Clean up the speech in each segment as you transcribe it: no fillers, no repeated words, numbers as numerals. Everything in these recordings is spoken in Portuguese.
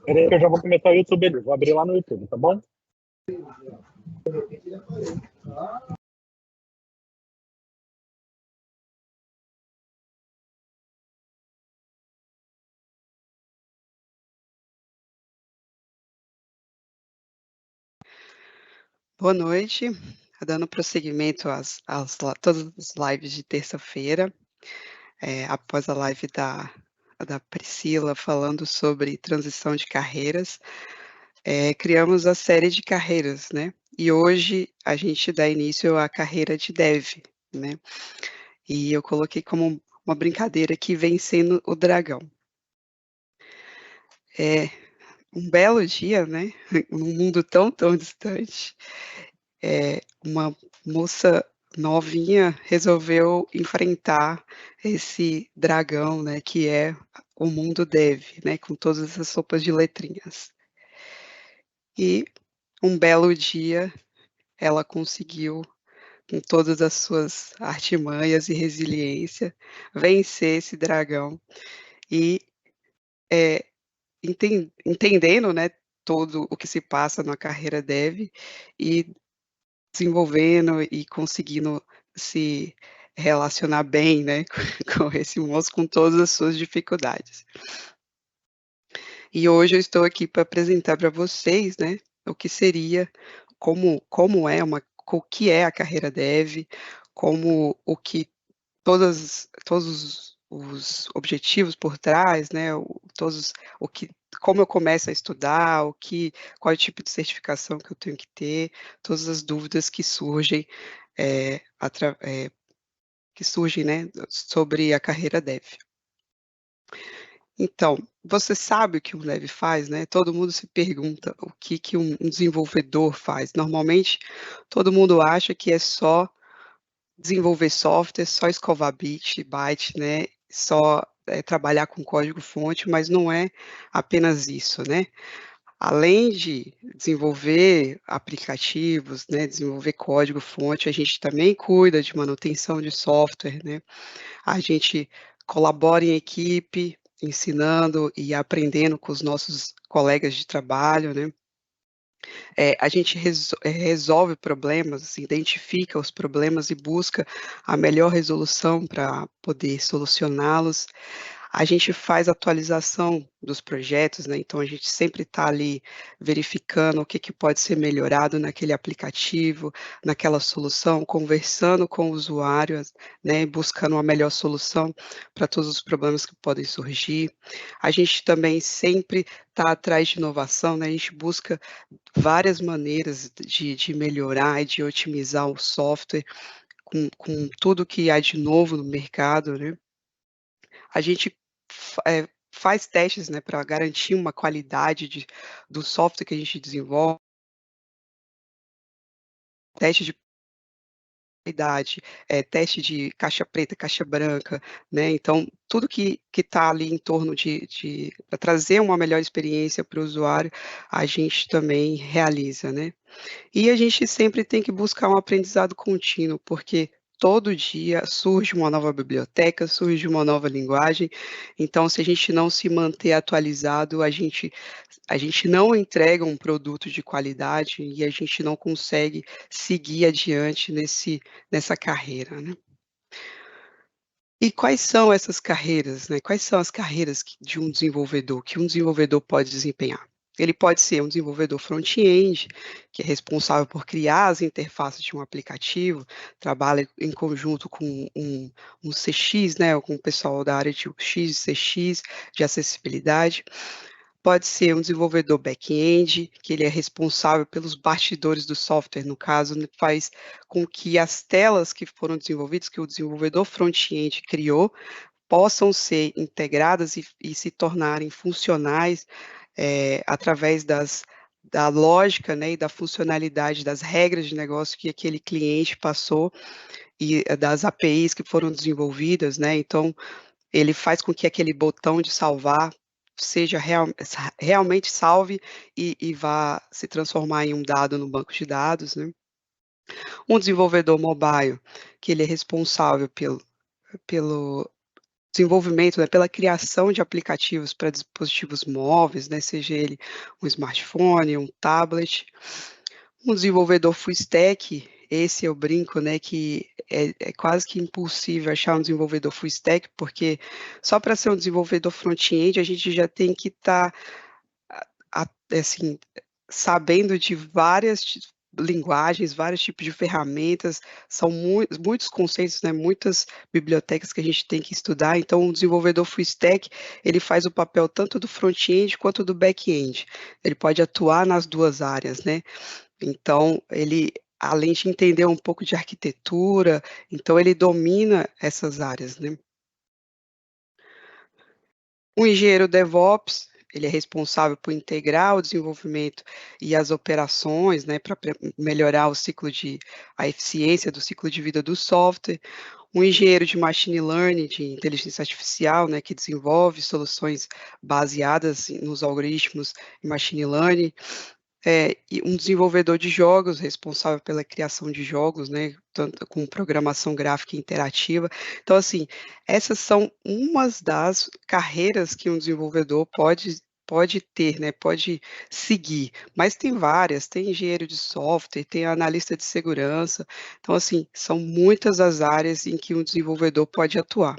Peraí que eu já vou começar o YouTube ali. Vou abrir lá no YouTube, tá bom? Boa noite, dando prosseguimento todas as lives de terça-feira, após a live da Priscila falando sobre transição de carreiras, criamos a série de carreiras, né? E hoje a gente dá início à carreira de Dev, né? E eu coloquei como uma brincadeira aqui, vencendo o dragão. Um belo dia, né? Num mundo tão distante, uma moça novinha resolveu enfrentar esse dragão, né, que é o mundo Dev, né, com todas essas sopas de letrinhas. E um belo dia ela conseguiu, com todas as suas artimanhas e resiliência, vencer esse dragão e entendendo, né, todo o que se passa na carreira Dev e desenvolvendo e conseguindo se relacionar bem, né, com esse moço, com todas as suas dificuldades. E hoje eu estou aqui para apresentar para vocês, né, o que seria, o que é a carreira Dev, o que todos os objetivos por trás, né, como eu começo a estudar, qual é o tipo de certificação que eu tenho que ter, todas as dúvidas que surgem, né, sobre a carreira Dev. Então, você sabe o que um Dev faz, né? Todo mundo se pergunta o que um desenvolvedor faz. Normalmente, todo mundo acha que é só desenvolver software, só escovar byte, né? Só trabalhar com código-fonte, mas não é apenas isso, né? Além de desenvolver aplicativos, né, desenvolver código-fonte, a gente também cuida de manutenção de software, né? A gente colabora em equipe, ensinando e aprendendo com os nossos colegas de trabalho, né? A gente resolve problemas, assim, identifica os problemas e busca a melhor resolução para poder solucioná-los. A gente faz atualização dos projetos, né, então a gente sempre está ali verificando o que pode ser melhorado naquele aplicativo, naquela solução, conversando com o usuário, né, buscando uma melhor solução para todos os problemas que podem surgir. A gente também sempre está atrás de inovação, né, a gente busca várias maneiras de melhorar e de otimizar o software com tudo que há de novo no mercado, né. A gente faz testes, né, para garantir uma qualidade do software que a gente desenvolve, teste de qualidade, teste de caixa preta, caixa branca, né, então tudo que está ali em torno de pra trazer uma melhor experiência para o usuário, a gente também realiza, né. E a gente sempre tem que buscar um aprendizado contínuo, porque todo dia surge uma nova biblioteca, surge uma nova linguagem, então se a gente não se manter atualizado, a gente não entrega um produto de qualidade e a gente não consegue seguir adiante nessa carreira, né. E quais são essas carreiras, né? Quais são as carreiras de um desenvolvedor, que um desenvolvedor pode desempenhar? Ele pode ser um desenvolvedor front-end, que é responsável por criar as interfaces de um aplicativo, trabalha em conjunto com um CX, né, com o pessoal da área de UX e CX, de acessibilidade. Pode ser um desenvolvedor back-end, que ele é responsável pelos bastidores do software, no caso, né, faz com que as telas que foram desenvolvidas, que o desenvolvedor front-end criou, possam ser integradas e se tornarem funcionais, através da lógica, né, e da funcionalidade das regras de negócio que aquele cliente passou e das APIs que foram desenvolvidas, né, então ele faz com que aquele botão de salvar seja realmente salve e vá se transformar em um dado no banco de dados, né. Um desenvolvedor mobile, que ele é responsável pelo desenvolvimento, né, pela criação de aplicativos para dispositivos móveis, né, seja ele um smartphone, um tablet. Um desenvolvedor full stack, esse eu brinco, né, que é quase que impossível achar um desenvolvedor full stack, porque só para ser um desenvolvedor front-end, a gente já tem que estar, assim, sabendo de várias linguagens, vários tipos de ferramentas, são muitos conceitos, né, muitas bibliotecas que a gente tem que estudar, então o desenvolvedor full stack, ele faz o papel tanto do front-end quanto do back-end, ele pode atuar nas 2 áreas, né. Então, ele, além de entender um pouco de arquitetura, então ele domina essas áreas, né. O engenheiro DevOps, ele é responsável por integrar o desenvolvimento e as operações, né, para melhorar a eficiência do ciclo de vida do software. Um engenheiro de machine learning, de inteligência artificial, né, que desenvolve soluções baseadas nos algoritmos em machine learning. E um desenvolvedor de jogos, responsável pela criação de jogos, né, tanto com programação gráfica interativa. Então, assim, essas são umas das carreiras que um desenvolvedor pode ter, né, pode seguir, mas tem várias, tem engenheiro de software, tem analista de segurança, então, assim, são muitas as áreas em que um desenvolvedor pode atuar.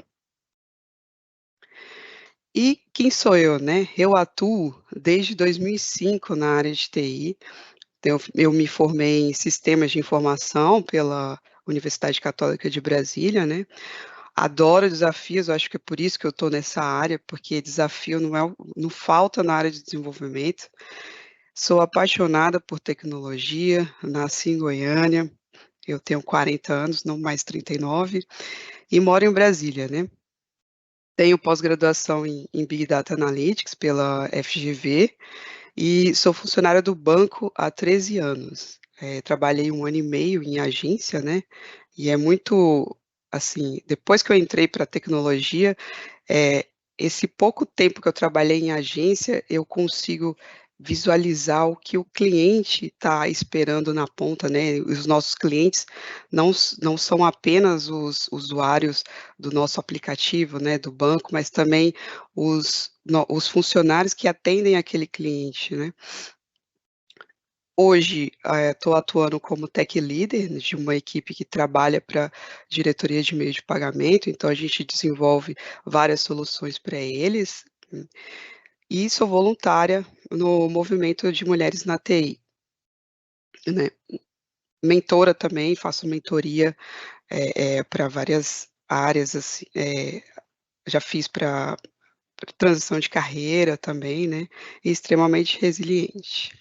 E quem sou eu, né? Eu atuo desde 2005 na área de TI. Eu me formei em sistemas de informação pela Universidade Católica de Brasília, né. Adoro desafios, eu acho que é por isso que eu estou nessa área, porque desafio não falta na área de desenvolvimento. Sou apaixonada por tecnologia, nasci em Goiânia, eu tenho 40 anos, não mais 39, e moro em Brasília, né. Tenho pós-graduação em Big Data Analytics pela FGV, e sou funcionária do banco há 13 anos. Trabalhei 1 ano e meio em agência, né, e é muito assim, depois que eu entrei para a tecnologia, eh, esse pouco tempo que eu trabalhei em agência, eu consigo visualizar o que o cliente está esperando na ponta, né, os nossos clientes não são apenas os usuários do nosso aplicativo, né, do banco, mas também os funcionários que atendem aquele cliente, né. Hoje, estou atuando como tech leader de uma equipe que trabalha para diretoria de meio de pagamento, então a gente desenvolve várias soluções para eles, e sou voluntária no movimento de mulheres na TI, né. Mentora também, faço mentoria, para várias áreas, assim, já fiz para transição de carreira também, né, e extremamente resiliente.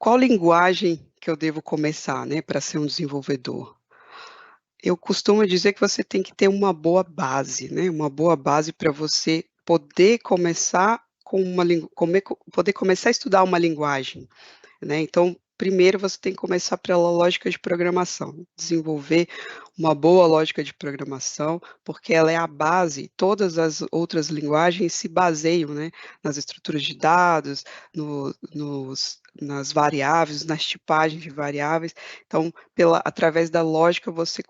Qual linguagem que eu devo começar, né, para ser um desenvolvedor? Eu costumo dizer que você tem que ter uma boa base, né, uma boa base para você poder começar com uma poder começar a estudar uma linguagem, né. Então, primeiro você tem que começar pela lógica de programação, desenvolver uma boa lógica de programação, porque ela é a base, todas as outras linguagens se baseiam, né, nas estruturas de dados, nas variáveis, nas tipagens de variáveis. Então, através da lógica você,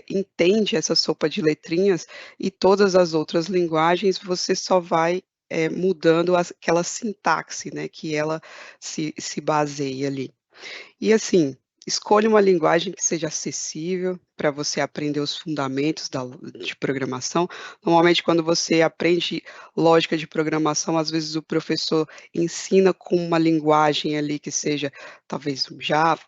entende essa sopa de letrinhas e todas as outras linguagens você só vai, mudando aquela sintaxe, né, que ela se baseia ali. E assim, escolha uma linguagem que seja acessível para você aprender os fundamentos de programação. Normalmente, quando você aprende lógica de programação, às vezes o professor ensina com uma linguagem ali que seja talvez um Java,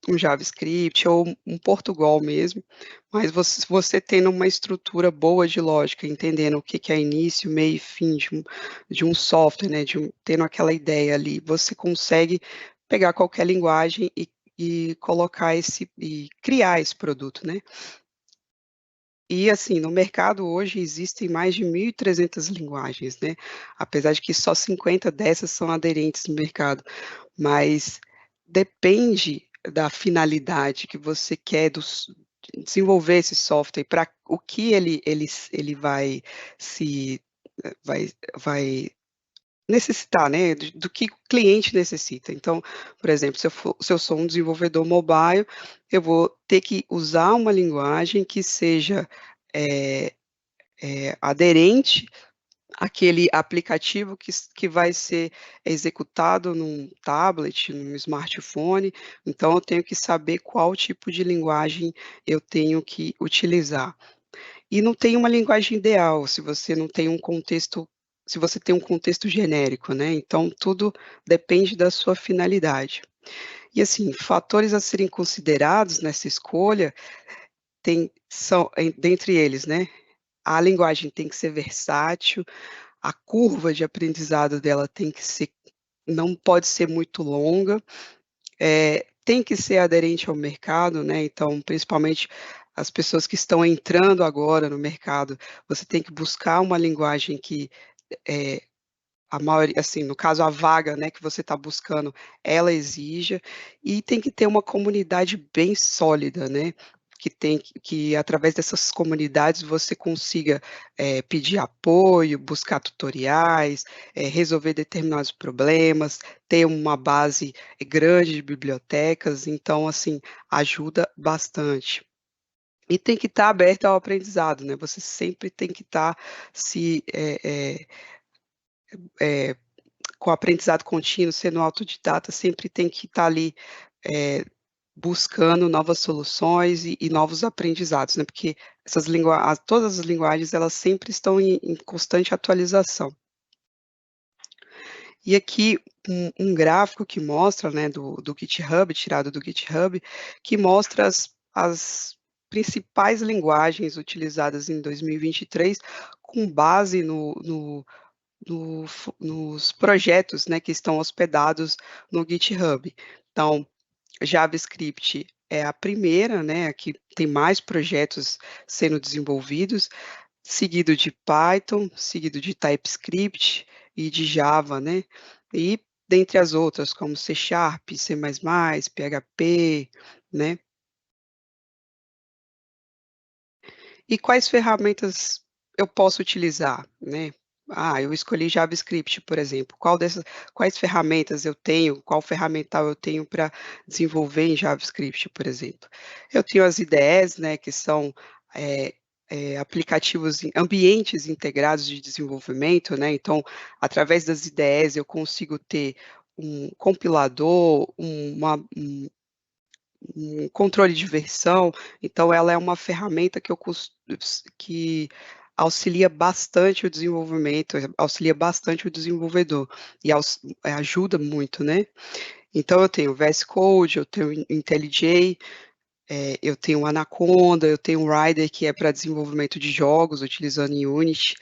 um JavaScript ou um Portugal mesmo, mas você tendo uma estrutura boa de lógica, entendendo o que que é início, meio e fim de um software, né, tendo aquela ideia ali, você consegue pegar qualquer linguagem e colocar e criar esse produto, né. E assim, no mercado hoje existem mais de 1.300 linguagens, né, apesar de que só 50 dessas são aderentes no mercado, mas depende da finalidade que você quer desenvolver esse software, para o que ele vai se vai vai necessitar, né, do que o cliente necessita. Então, por exemplo, se eu sou um desenvolvedor mobile, eu vou ter que usar uma linguagem que seja, aderente àquele aplicativo que vai ser executado num tablet, num smartphone, então eu tenho que saber qual tipo de linguagem eu tenho que utilizar. E não tem uma linguagem ideal, se você não tem um contexto se você tem um contexto genérico, né, então tudo depende da sua finalidade. E assim, fatores a serem considerados nessa escolha são dentre eles, né, a linguagem tem que ser versátil, a curva de aprendizado dela tem que ser não pode ser muito longa, tem que ser aderente ao mercado, né, então principalmente as pessoas que estão entrando agora no mercado, você tem que buscar uma linguagem que, eh, a maioria assim, no caso a vaga, né, que você está buscando, ela exija, e tem que ter uma comunidade bem sólida, né, que através dessas comunidades você consiga, pedir apoio, buscar tutoriais, resolver determinados problemas, ter uma base grande de bibliotecas, então assim, ajuda bastante. E tem que estar aberto ao aprendizado, né, você sempre tem que estar se, eh com aprendizado contínuo, sendo autodidata, sempre tem que estar ali, eh, buscando novas soluções e novos aprendizados, né, porque todas as linguagens, elas sempre estão em constante atualização. E aqui um gráfico que mostra, né, do GitHub, tirado do GitHub, que mostra as principais linguagens utilizadas em 2023, com base nos projetos, né, que estão hospedados no GitHub. Então, JavaScript é a primeira, né, que tem mais projetos sendo desenvolvidos, seguido de Python, seguido de TypeScript e de Java, né, e dentre as outras, como C#, C++, PHP, né. E quais ferramentas eu posso utilizar, né? Eu escolhi JavaScript, por exemplo. Quais ferramentas eu tenho, qual ferramental eu tenho para desenvolver em JavaScript, por exemplo? Eu tenho as IDEs, né, que são, eh aplicativos ambientes integrados de desenvolvimento, né, então, através das IDEs eu consigo ter um compilador, um controle de versão, então ela é uma ferramenta que auxilia bastante o desenvolvimento, auxilia bastante o desenvolvedor e ajuda muito, né. Então eu tenho VS Code, eu tenho IntelliJ, eu tenho Anaconda, eu tenho Rider, que é para desenvolvimento de jogos utilizando Unity,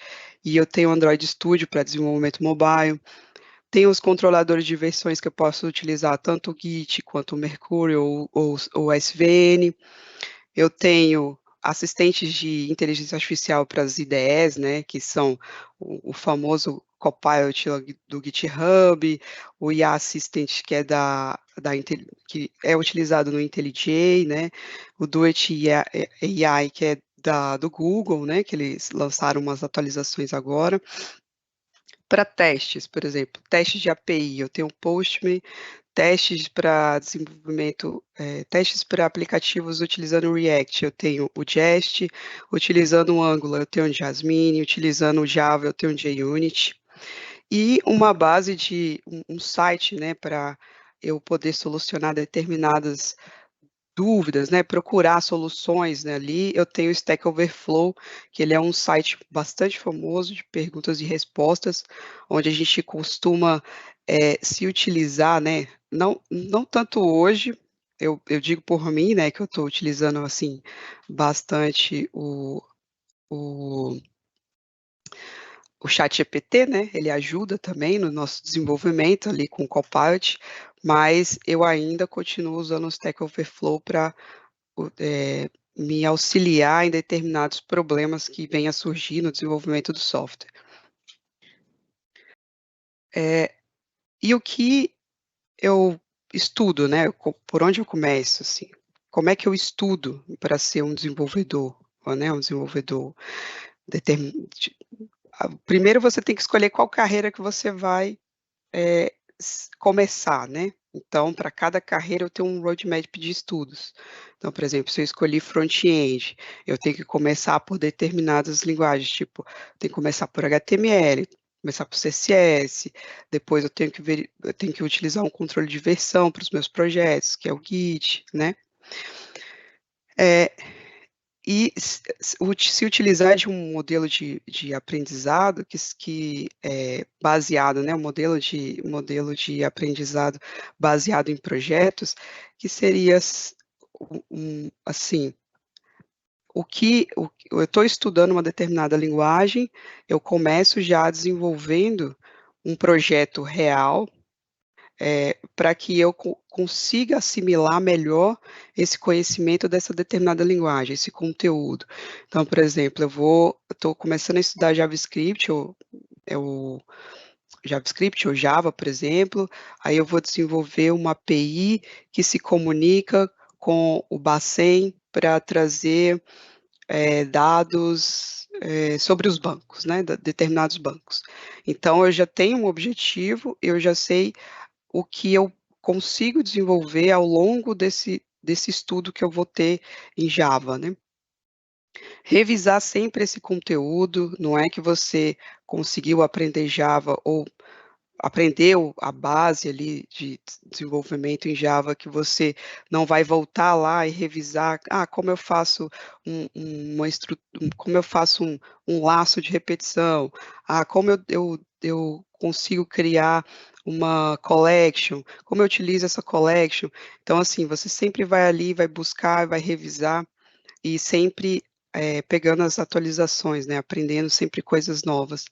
e eu tenho Android Studio para desenvolvimento mobile. Tem os controladores de versões que eu posso utilizar tanto o Git quanto o Mercurial ou SVN. Eu tenho assistentes de inteligência artificial para as IDEs, né, que são o famoso Copilot do GitHub, o IA Assistant que é que é utilizado no IntelliJ, né, o Duet AI que é do Google, né, que eles lançaram umas atualizações agora. Para testes, por exemplo, testes de API, eu tenho o Postman, testes para desenvolvimento, testes para aplicativos utilizando o React, eu tenho o Jest, utilizando o Angular, eu tenho o Jasmine, utilizando o Java, eu tenho o JUnit, e uma base de um site, né, para eu poder solucionar determinadas dúvidas, né, procurar soluções, né, ali, eu tenho o Stack Overflow, que ele é um site bastante famoso de perguntas e respostas, onde a gente costuma, se utilizar, né, não tanto hoje, eu digo por mim, né, que eu estou utilizando, assim, bastante o o ChatGPT, né, ele ajuda também no nosso desenvolvimento ali com o Copilot, mas eu ainda continuo usando o Stack Overflow para me auxiliar em determinados problemas que venham a surgir no desenvolvimento do software. E o que eu estudo, né, por onde eu começo, assim, como é que eu estudo para ser um desenvolvedor, ou, né, um desenvolvedor determin de primeiro você tem que escolher qual carreira que você vai, começar, né. Então, para cada carreira eu tenho um roadmap de estudos. Então, por exemplo, se eu escolhi front-end, eu tenho que começar por determinadas linguagens, tipo, tenho que começar por HTML, começar por CSS, depois eu tenho que utilizar um controle de versão para os meus projetos, que é o Git, né? E se utilizar de um modelo de aprendizado que é baseado, né, um modelo de aprendizado baseado em projetos, que seria assim, eu estou estudando uma determinada linguagem, eu começo já desenvolvendo um projeto real, para que eu consiga assimilar melhor esse conhecimento dessa determinada linguagem, esse conteúdo. Então, por exemplo, eu estou começando a estudar JavaScript, JavaScript ou Java, por exemplo, aí eu vou desenvolver uma API que se comunica com o Bacen para trazer dados sobre os bancos, né, determinados bancos. Então, eu já tenho um objetivo, eu já sei o que eu consigo desenvolver ao longo desse estudo que eu vou ter em Java, né. Revisar sempre esse conteúdo, não é que você conseguiu aprender Java ou aprendeu a base ali de desenvolvimento em Java, que você não vai voltar lá e revisar, como eu faço como eu faço um laço de repetição, como eu consigo criar uma collection, como eu utilizo essa collection. Então, assim, você sempre vai ali, vai buscar, vai revisar e sempre, pegando as atualizações, né, aprendendo sempre coisas novas.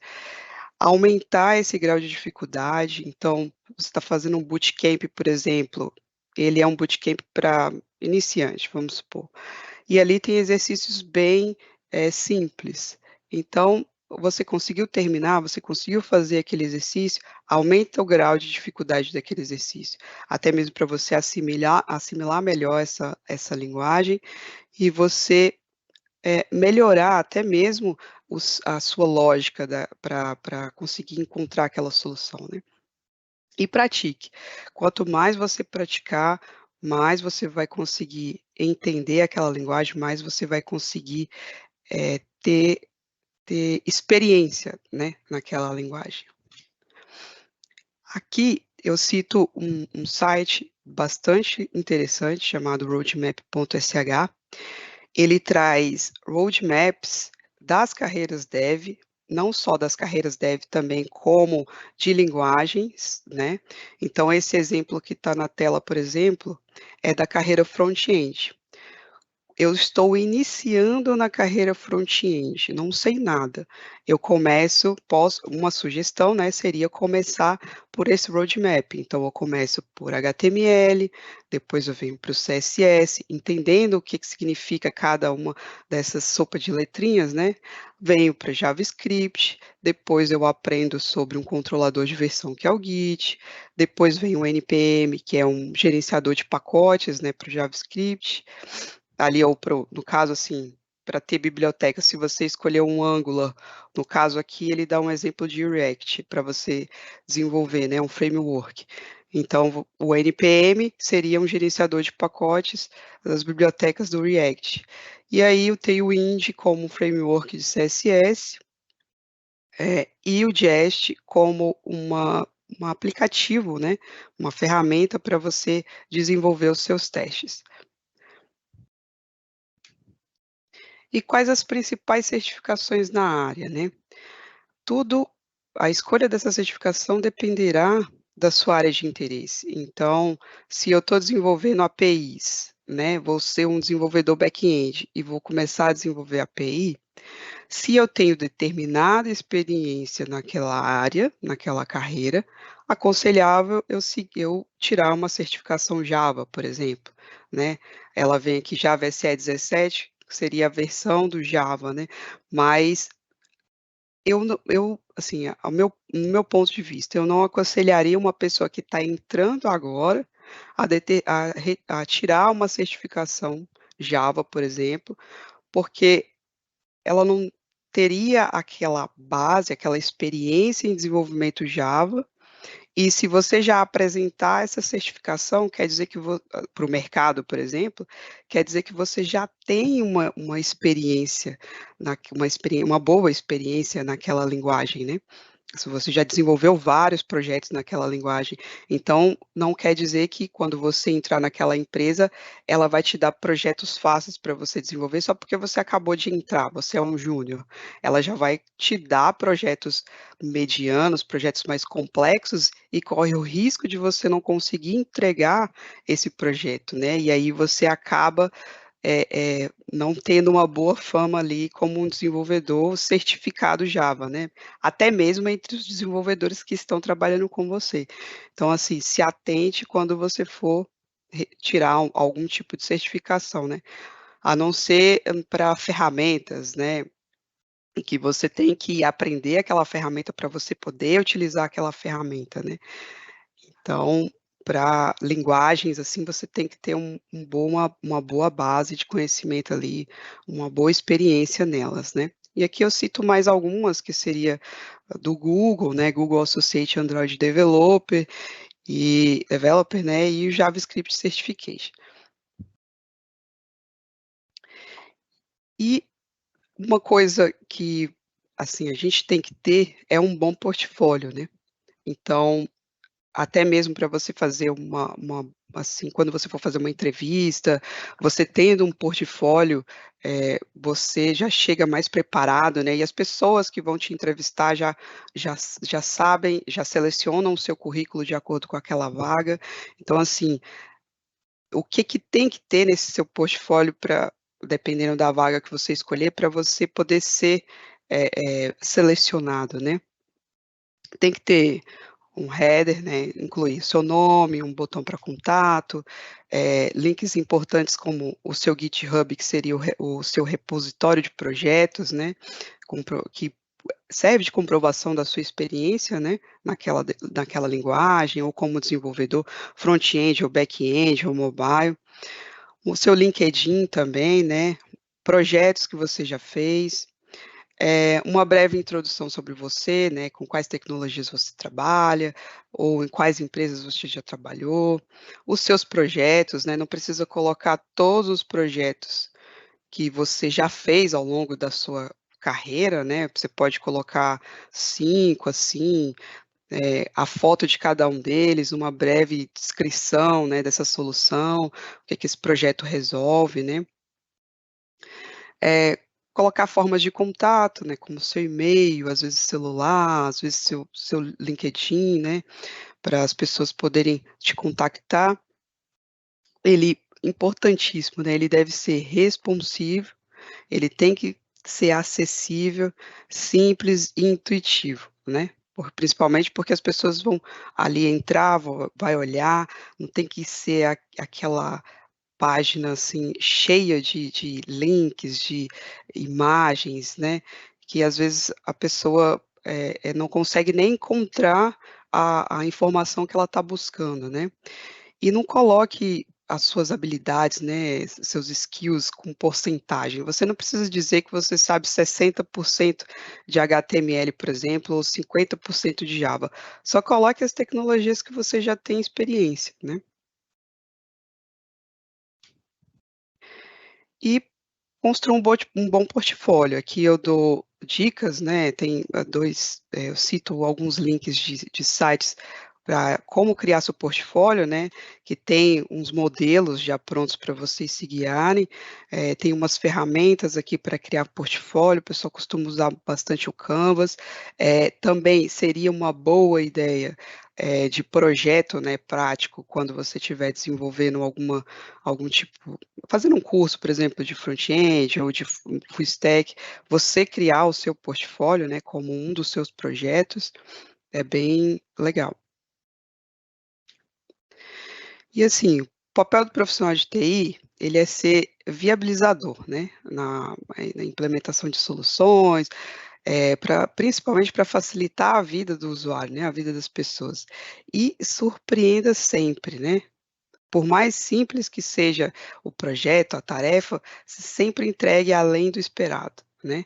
Aumentar esse grau de dificuldade, então, você está fazendo um bootcamp, por exemplo, ele é um bootcamp para iniciante, vamos supor, e ali tem exercícios bem, simples. Então, você conseguiu terminar, você conseguiu fazer aquele exercício, aumenta o grau de dificuldade daquele exercício, até mesmo para você assimilar melhor essa linguagem, e você melhorar até mesmo a sua lógica para conseguir encontrar aquela solução, né. E pratique. Quanto mais você praticar, mais você vai conseguir entender aquela linguagem, mais você vai conseguir, ter experiência, né, naquela linguagem. Aqui eu cito um site bastante interessante chamado roadmap.sh. Ele traz roadmaps das carreiras dev, não só das carreiras dev também, como de linguagens, né. Então esse exemplo que está na tela, por exemplo, é da carreira front-end. Eu estou iniciando na carreira front-end, não sei nada. Eu uma sugestão, né, seria começar por esse roadmap. Então eu começo por HTML, depois eu venho para o CSS, entendendo o que significa cada uma dessas sopa de letrinhas, né. Venho para JavaScript, depois eu aprendo sobre um controlador de versão, que é o Git, depois vem o NPM, que é um gerenciador de pacotes, né, para o JavaScript. Ali ou no caso, assim, para ter biblioteca, se você escolher um Angular, no caso aqui ele dá um exemplo de React para você desenvolver, né, um framework. Então o NPM seria um gerenciador de pacotes das bibliotecas do React. E aí eu tenho o Ind como um framework de CSS, e o Jest como um aplicativo, né, uma ferramenta para você desenvolver os seus testes. E quais as principais certificações na área, né? Tudo A escolha dessa certificação dependerá da sua área de interesse. Então, se eu estou desenvolvendo APIs, né, vou ser um desenvolvedor back-end e vou começar a desenvolver API, se eu tenho determinada experiência naquela área, naquela carreira, aconselhável eu tirar uma certificação Java, por exemplo, né. Ela vem aqui Java SE 17, que seria a versão do Java, né, mas assim, no meu ponto de vista, eu não aconselharia uma pessoa que está entrando agora a tirar uma certificação Java, por exemplo, porque ela não teria aquela base, aquela experiência em desenvolvimento Java, E se você já apresentar essa certificação, quer dizer que para o mercado, por exemplo, quer dizer que você já tem uma experiência, uma boa experiência naquela linguagem, né? Se você já desenvolveu vários projetos naquela linguagem, então não quer dizer que quando você entrar naquela empresa, ela vai te dar projetos fáceis para você desenvolver só porque você acabou de entrar, você é um júnior. Ela já vai te dar projetos medianos, projetos mais complexos e corre o risco de você não conseguir entregar esse projeto, né? E aí você acaba não tendo uma boa fama ali como um desenvolvedor certificado Java, né? Até mesmo entre os desenvolvedores que estão trabalhando com você. Então, assim, se atente quando você for tirar algum tipo de certificação, né? A não ser para ferramentas, né? E que você tem que aprender aquela ferramenta para você poder utilizar aquela ferramenta, né? Então, para linguagens, assim, você tem que ter uma boa base de conhecimento ali, uma boa experiência nelas, né. E aqui eu cito mais algumas, que seria do Google, né, Google Associate Android Developer, né, e o JavaScript Certification. E uma coisa que, assim, a gente tem que ter é um bom portfólio, né. Então, até mesmo para você fazer assim, quando você for fazer uma entrevista, você tendo um portfólio, você já chega mais preparado, né, e as pessoas que vão te entrevistar já sabem, já selecionam o seu currículo de acordo com aquela vaga. Então, assim, o que que tem que ter nesse seu portfólio para, dependendo da vaga que você escolher, para você poder ser, selecionado, né. Tem que ter um header, né, incluir seu nome, um botão para contato, links importantes como o seu GitHub, que seria o seu repositório de projetos, né, que serve de comprovação da sua experiência, né, naquela linguagem, ou como desenvolvedor front-end ou back-end ou mobile. O seu LinkedIn também, né, projetos que você já fez, uma breve introdução sobre você, né, com quais tecnologias você trabalha, ou em quais empresas você já trabalhou, os seus projetos, né, não precisa colocar todos os projetos que você já fez ao longo da sua carreira, né, você pode colocar 5, assim, a foto de cada um deles, uma breve descrição, né, dessa solução, o que que esse projeto resolve, né. Eh, Colocar formas de contato, né, como seu e-mail, às vezes celular, às vezes seu LinkedIn, né, para as pessoas poderem te contactar. Ele importantíssimo, né, ele deve ser responsivo, ele tem que ser acessível, simples e intuitivo, né, principalmente porque as pessoas vão ali entrar, vai olhar, não tem que ser aquela página, assim, cheia de links, de imagens, né, que às vezes a pessoa, não consegue nem encontrar a informação que ela está buscando, né. E não coloque as suas habilidades, né, seus skills com porcentagem. Você não precisa dizer que você sabe 60% de HTML, por exemplo, ou 50% de Java. Só coloque as tecnologias que você já tem experiência, né. E construa um bom portfólio. Aqui eu dou dicas, né, tem, eu cito alguns links de sites para como criar seu portfólio, né, que tem uns modelos já prontos para vocês se guiarem, tem umas ferramentas aqui para criar portfólio, o pessoal costuma usar bastante o Canvas, também seria uma boa ideia, de projeto, né, prático, quando você estiver desenvolvendo algum tipo, fazendo um curso, por exemplo, de front-end ou de full stack, você criar o seu portfólio, né, como um dos seus projetos, é bem legal. E assim, o papel do profissional de TI, ele é ser viabilizador, né, na implementação de soluções, principalmente para facilitar a vida do usuário, né, a vida das pessoas. E surpreenda sempre, né. Por mais simples que seja o projeto, a tarefa, sempre entregue além do esperado, né.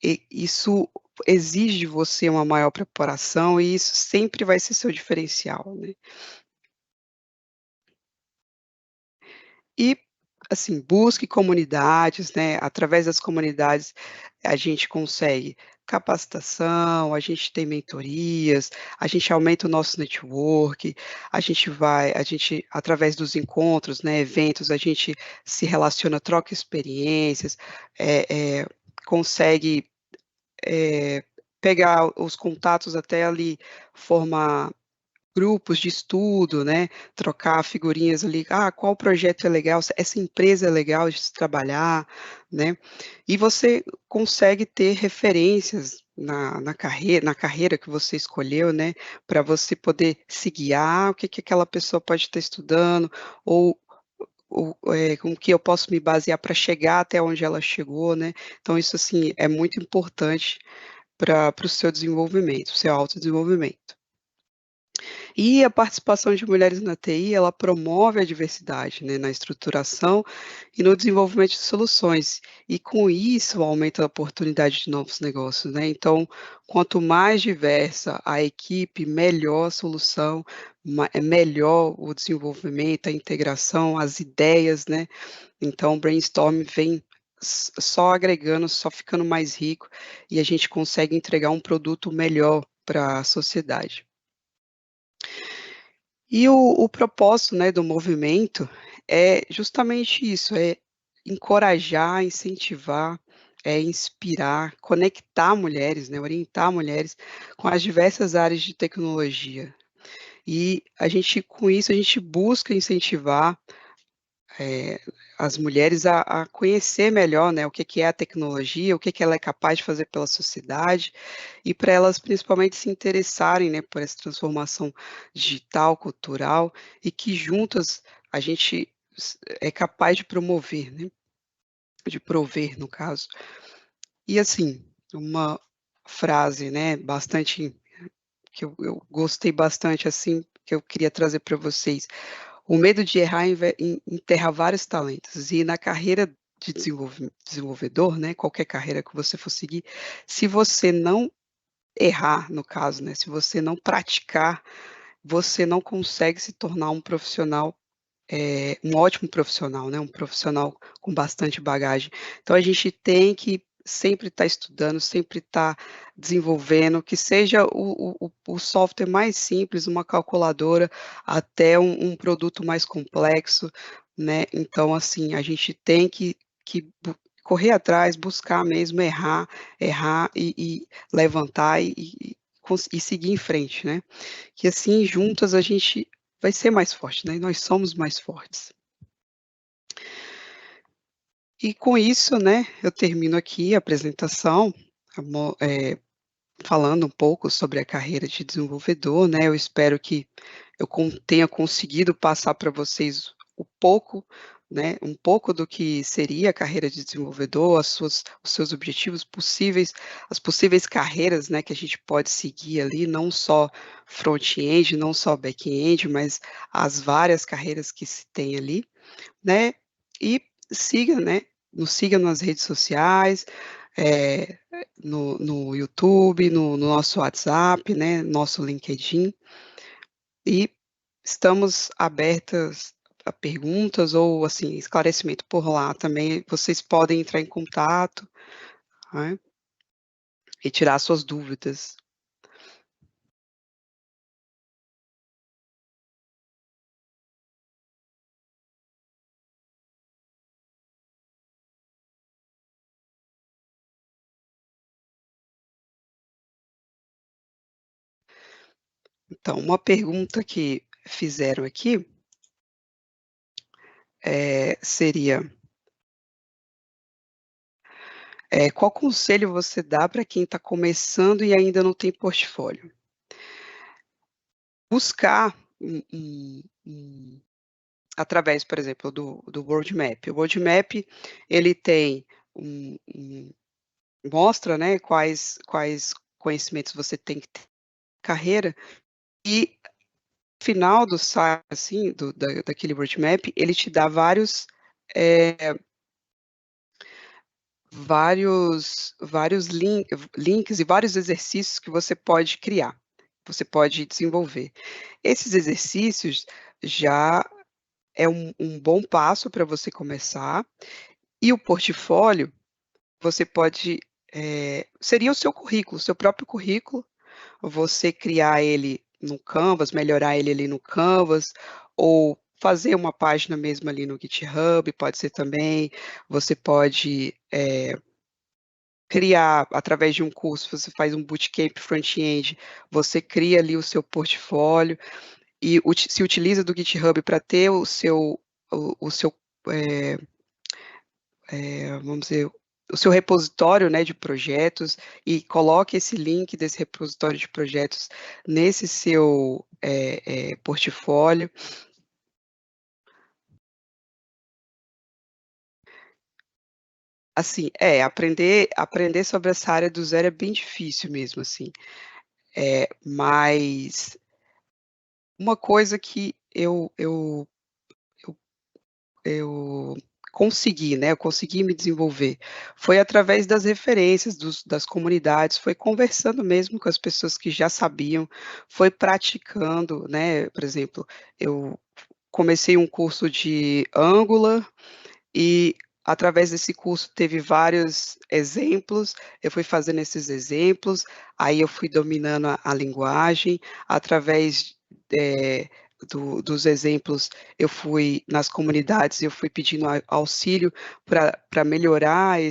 E isso exige de você uma maior preparação e isso sempre vai ser seu diferencial, né. E, assim, busque comunidades, né, através das comunidades a gente consegue capacitação, a gente tem mentorias, a gente aumenta o nosso network, a gente através dos encontros, né, eventos, a gente se relaciona, troca experiências, eh eh, consegue, eh, pegar os contatos até ali, formar grupos de estudo, né, trocar figurinhas ali, qual projeto é legal, se essa empresa é legal de se trabalhar, né, e você consegue ter referências na carreira que você escolheu, né, para você poder se guiar, o que que aquela pessoa pode estar estudando, ou com que eu posso me basear para chegar até onde ela chegou, né. Então isso, assim, é muito importante para o seu desenvolvimento, seu autodesenvolvimento. E a participação de mulheres na TI, ela promove a diversidade, né, na estruturação e no desenvolvimento de soluções, e com isso aumenta a oportunidade de novos negócios, né. Então, quanto mais diversa a equipe, melhor a solução, melhor o desenvolvimento, a integração, as ideias, né. Então o brainstorm vem só agregando, só ficando mais rico, e a gente consegue entregar um produto melhor para a sociedade. E o propósito, né, do movimento é justamente isso, é encorajar, incentivar, inspirar, conectar mulheres, né, orientar mulheres com as diversas áreas de tecnologia. E a gente com isso, a gente busca incentivar, eh, as mulheres a conhecer melhor, né, o que que é a tecnologia, o que que ela é capaz de fazer pela sociedade, e para elas principalmente se interessarem, né, por essa transformação digital, cultural, e que juntas a gente é capaz de promover, né, de prover no caso. E assim, uma frase, né, bastante que eu gostei bastante, assim, que eu queria trazer para vocês: "O medo de errar enterra vários talentos", e na carreira de desenvolvedor, né, qualquer carreira que você for seguir, se você não errar, no caso, né, se você não praticar, você não consegue se tornar um profissional, um ótimo profissional, né, um profissional com bastante bagagem. Então a gente tem que sempre estar estudando, sempre estar desenvolvendo, que seja o software mais simples, uma calculadora, até um produto mais complexo, né. Então, assim, a gente tem que correr atrás, buscar mesmo, errar e levantar e seguir em frente, né. Que assim, juntas a gente vai ser mais forte, né, nós somos mais fortes. E com isso, né, eu termino aqui a apresentação, falando um pouco sobre a carreira de desenvolvedor, né, eu espero que eu tenha conseguido passar para vocês o pouco, né, um pouco do que seria a carreira de desenvolvedor, os seus objetivos possíveis, as possíveis carreiras, né, que a gente pode seguir ali, não só front-end, não só back-end, mas as várias carreiras que se tem ali, né, e siga, né, nos siga nas redes sociais, no YouTube, no nosso WhatsApp, né, nosso LinkedIn, e estamos abertas a perguntas ou, assim, esclarecimento por lá também, vocês podem entrar em contato, né, e tirar suas dúvidas. Então, uma pergunta que fizeram aqui, seria, qual conselho você dá para quem está começando e ainda não tem portfólio? Buscar através, por exemplo, do World Map. O World Map, ele tem mostra, né, quais conhecimentos você tem que ter na carreira, e no final do site, assim, daquele World Map, ele te dá vários, eh, vários links e vários exercícios que você pode criar, você pode desenvolver. Esses exercícios já é um bom passo para você começar, e o portfólio você pode, seria o seu currículo, o seu próprio currículo, você criar ele no Canvas, melhorar ele ali no Canvas, ou fazer uma página mesmo ali no GitHub, pode ser também. Você pode, criar através de um curso, você faz um bootcamp front-end, você cria ali o seu portfólio e se utiliza do GitHub para ter o seu, eh vamos dizer, o seu repositório, né, de projetos, e coloque esse link desse repositório de projetos nesse seu, portfólio. Assim, aprender sobre essa área do zero é bem difícil mesmo, assim. Mas uma coisa que eu consegui, né, eu consegui me desenvolver, foi através das referências das comunidades, foi conversando mesmo com as pessoas que já sabiam, foi praticando, né, por exemplo, eu comecei um curso de Angular e através desse curso teve vários exemplos, eu fui fazendo esses exemplos, aí eu fui dominando a linguagem, através, dos exemplos, eu fui nas comunidades, eu fui pedindo auxílio para melhorar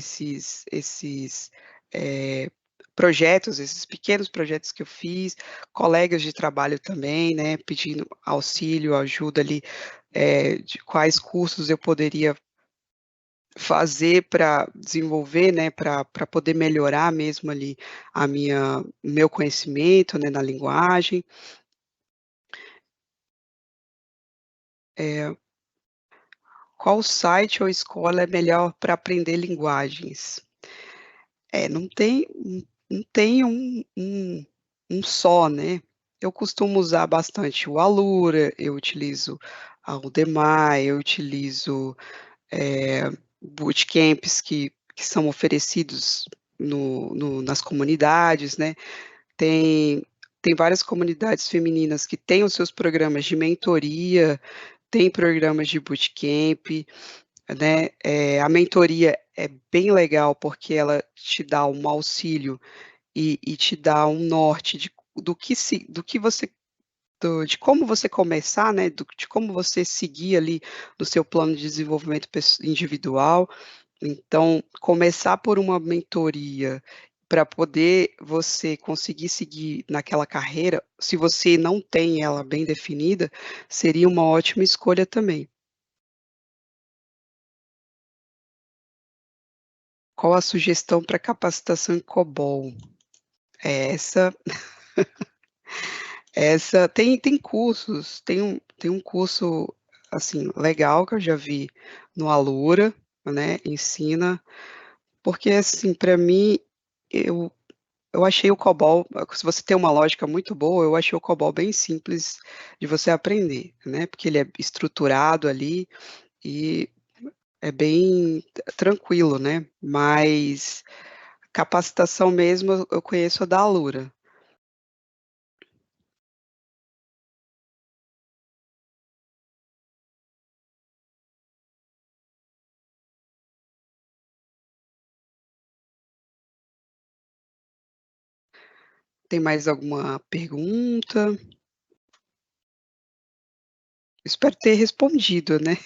eh, projetos, esses pequenos projetos que eu fiz, colegas de trabalho também, né, pedindo auxílio, ajuda ali, de quais cursos eu poderia fazer para desenvolver, né, para poder melhorar mesmo ali o meu conhecimento, né, na linguagem. Eh, Qual site ou escola é melhor para aprender linguagens? Não tem um só, né. Eu costumo usar bastante o Alura, eu utilizo a Udemy, eu utilizo, bootcamps que são oferecidos nas comunidades, né. Tem tem várias comunidades femininas que têm os seus programas de mentoria, tem programas de bootcamp, né, a mentoria é bem legal, porque ela te dá um auxílio e te dá um norte do que você de como você começar, né, de como você seguir ali no seu plano de desenvolvimento individual. Então, começar por uma mentoria para poder você conseguir seguir naquela carreira, se você não tem ela bem definida, seria uma ótima escolha também. Qual a sugestão para capacitação em COBOL? Essa essa tem cursos, tem um curso, assim, legal que eu já vi no Alura, né, ensina, porque, assim, para mim, eu eu achei o COBOL, se você tem uma lógica muito boa, eu achei o COBOL bem simples de você aprender, né, porque ele é estruturado ali e é bem tranquilo, né, mas capacitação mesmo eu conheço a da Alura. Tem mais alguma pergunta? Espero ter respondido, né,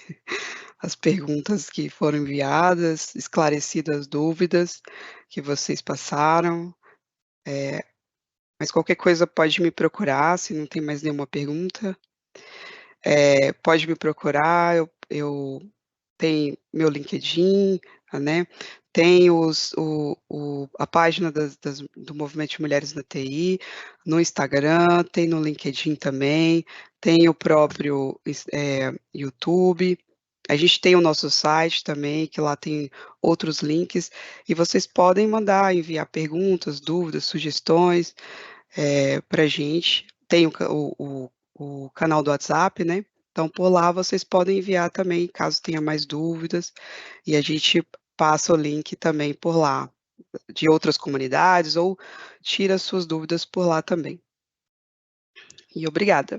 as perguntas que foram enviadas, esclarecido as dúvidas que vocês passaram, mas qualquer coisa pode me procurar, se não tem mais nenhuma pergunta. Pode me procurar, eu tenho meu LinkedIn, né, tem a página do Movimento de Mulheres na TI, no Instagram, tem no LinkedIn também, tem o próprio YouTube. A gente tem o nosso site também, que lá tem outros links, e vocês podem mandar, enviar perguntas, dúvidas, sugestões, para a gente. Tem o canal do WhatsApp, né, então por lá vocês podem enviar também, caso tenha mais dúvidas, e a gente passa o link também por lá, de outras comunidades ou tira suas dúvidas por lá também. E obrigada.